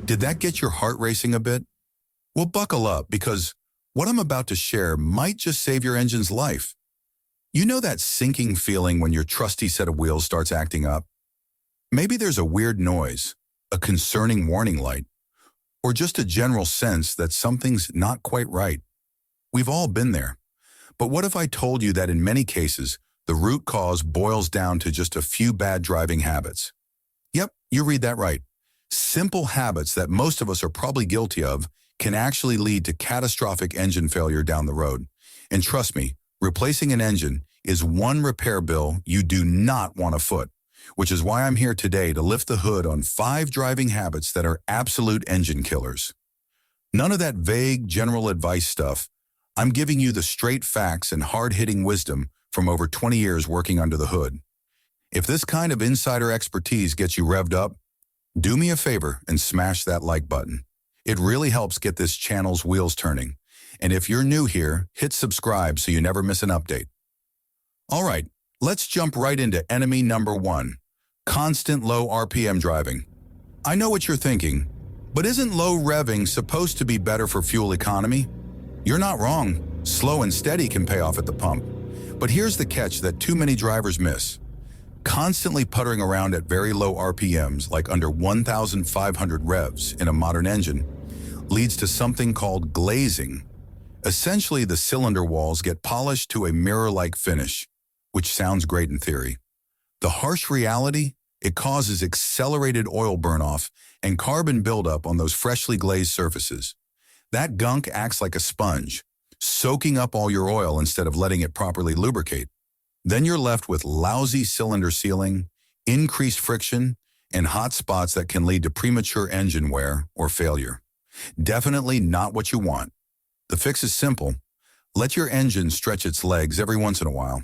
Did that get your heart racing a bit? Well, buckle up because what I'm about to share might just save your engine's life. You know that sinking feeling when your trusty set of wheels starts acting up? Maybe there's a weird noise, a concerning warning light, or just a general sense that something's not quite right. We've all been there. But what if I told you that in many cases, the root cause boils down to just a few bad driving habits? Yep, you read that right. Simple habits that most of us are probably guilty of can actually lead to catastrophic engine failure down the road. And trust me, replacing an engine is one repair bill you do not want to foot, which is why I'm here today to lift the hood on 5 driving habits that are absolute engine killers. None of that vague general advice stuff. I'm giving you the straight facts and hard-hitting wisdom from over 20 years working under the hood. If this kind of insider expertise gets you revved up, do me a favor and smash that like button. It really helps get this channel's wheels turning. And if you're new here, hit subscribe so you never miss an update. All right, let's jump right into enemy number 1, constant low RPM driving. I know what you're thinking, but isn't low revving supposed to be better for fuel economy? You're not wrong. Slow and steady can pay off at the pump. But here's the catch that too many drivers miss. Constantly puttering around at very low RPMs, like under 1,500 revs in a modern engine, leads to something called glazing. Essentially, the cylinder walls get polished to a mirror-like finish, which sounds great in theory. The harsh reality? It causes accelerated oil burn-off and carbon buildup on those freshly glazed surfaces. That gunk acts like a sponge, soaking up all your oil instead of letting it properly lubricate. Then you're left with lousy cylinder sealing, increased friction, and hot spots that can lead to premature engine wear or failure. Definitely not what you want. The fix is simple. Let your engine stretch its legs every once in a while.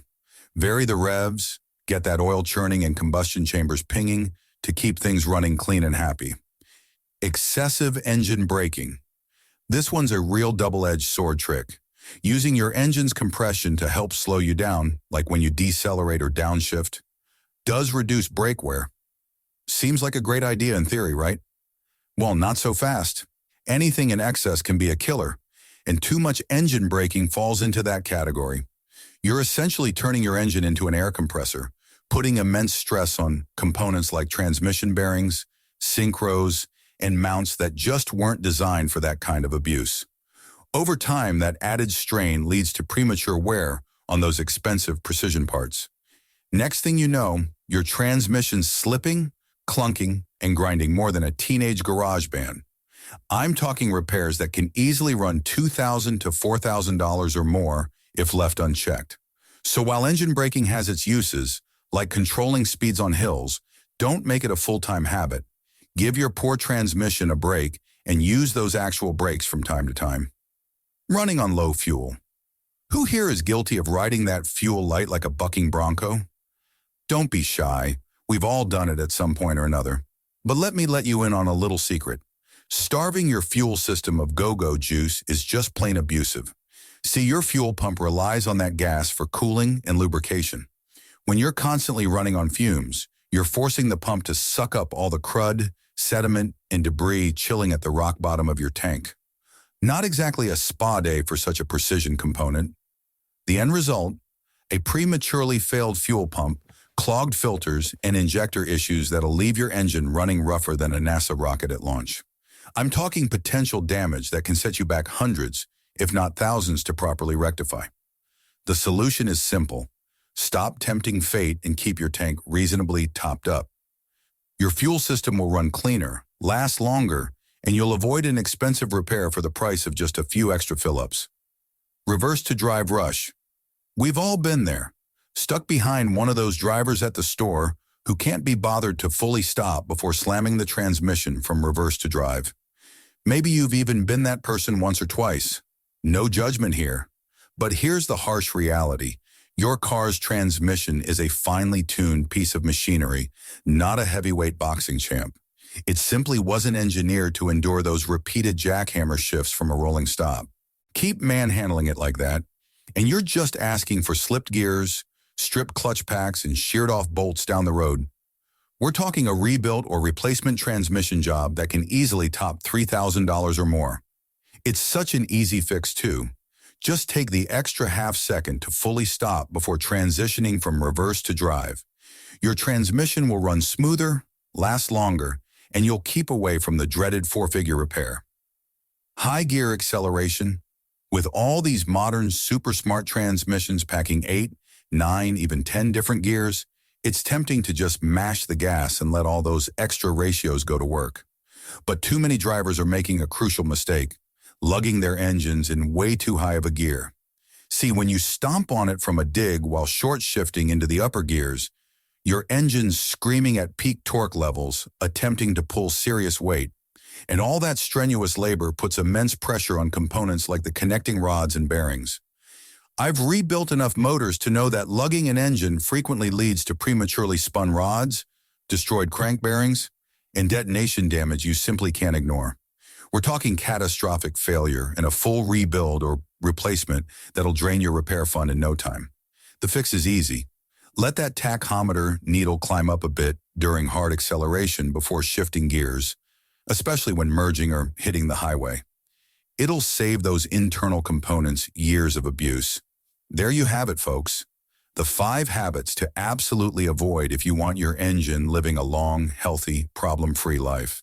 Vary the revs, get that oil churning and combustion chambers pinging to keep things running clean and happy. Excessive engine braking. This one's a real double-edged sword trick. Using your engine's compression to help slow you down, like when you decelerate or downshift, does reduce brake wear. Seems like a great idea in theory, right? Well, not so fast. Anything in excess can be a killer, and too much engine braking falls into that category. You're essentially turning your engine into an air compressor, putting immense stress on components like transmission bearings, synchros, and mounts that just weren't designed for that kind of abuse. Over time, that added strain leads to premature wear on those expensive precision parts. Next thing you know, your transmission's slipping, clunking, and grinding more than a teenage garage band. I'm talking repairs that can easily run $2,000 to $4,000 or more if left unchecked. So while engine braking has its uses, like controlling speeds on hills, don't make it a full-time habit. Give your poor transmission a break and use those actual brakes from time to time. Running on low fuel. Who here is guilty of riding that fuel light like a bucking bronco? Don't be shy. We've all done it at some point or another. But let me let you in on a little secret. Starving your fuel system of go-go juice is just plain abusive. See, your fuel pump relies on that gas for cooling and lubrication. When you're constantly running on fumes, you're forcing the pump to suck up all the crud, sediment, and debris chilling at the rock bottom of your tank. Not exactly a spa day for such a precision component. The end result? A prematurely failed fuel pump, clogged filters, and injector issues that'll leave your engine running rougher than a NASA rocket at launch. I'm talking potential damage that can set you back hundreds, if not thousands, to properly rectify. The solution is simple. Stop tempting fate and keep your tank reasonably topped up. Your fuel system will run cleaner, last longer, and you'll avoid an expensive repair for the price of just a few extra fill-ups. Reverse to drive rush. We've all been there, stuck behind one of those drivers at the store who can't be bothered to fully stop before slamming the transmission from reverse to drive. Maybe you've even been that person once or twice. No judgment here. But here's the harsh reality. Your car's transmission is a finely tuned piece of machinery, not a heavyweight boxing champ. It simply wasn't engineered to endure those repeated jackhammer shifts from a rolling stop. Keep manhandling it like that, and you're just asking for slipped gears, stripped clutch packs, and sheared off bolts down the road. We're talking a rebuilt or replacement transmission job that can easily top $3,000 or more. It's such an easy fix too. Just take the extra half second to fully stop before transitioning from reverse to drive. Your transmission will run smoother, last longer, and you'll keep away from the dreaded four-figure repair. High gear acceleration. With all these modern super smart transmissions packing 8, 9, even 10 different gears, it's tempting to just mash the gas and let all those extra ratios go to work. But too many drivers are making a crucial mistake, lugging their engines in way too high of a gear. See, when you stomp on it from a dig while short shifting into the upper gears, your engine's screaming at peak torque levels, attempting to pull serious weight. And all that strenuous labor puts immense pressure on components like the connecting rods and bearings. I've rebuilt enough motors to know that lugging an engine frequently leads to prematurely spun rods, destroyed crank bearings, and detonation damage you simply can't ignore. We're talking catastrophic failure and a full rebuild or replacement that'll drain your repair fund in no time. The fix is easy. Let that tachometer needle climb up a bit during hard acceleration before shifting gears, especially when merging or hitting the highway. It'll save those internal components years of abuse. There you have it, folks. The 5 habits to absolutely avoid if you want your engine living a long, healthy, problem-free life.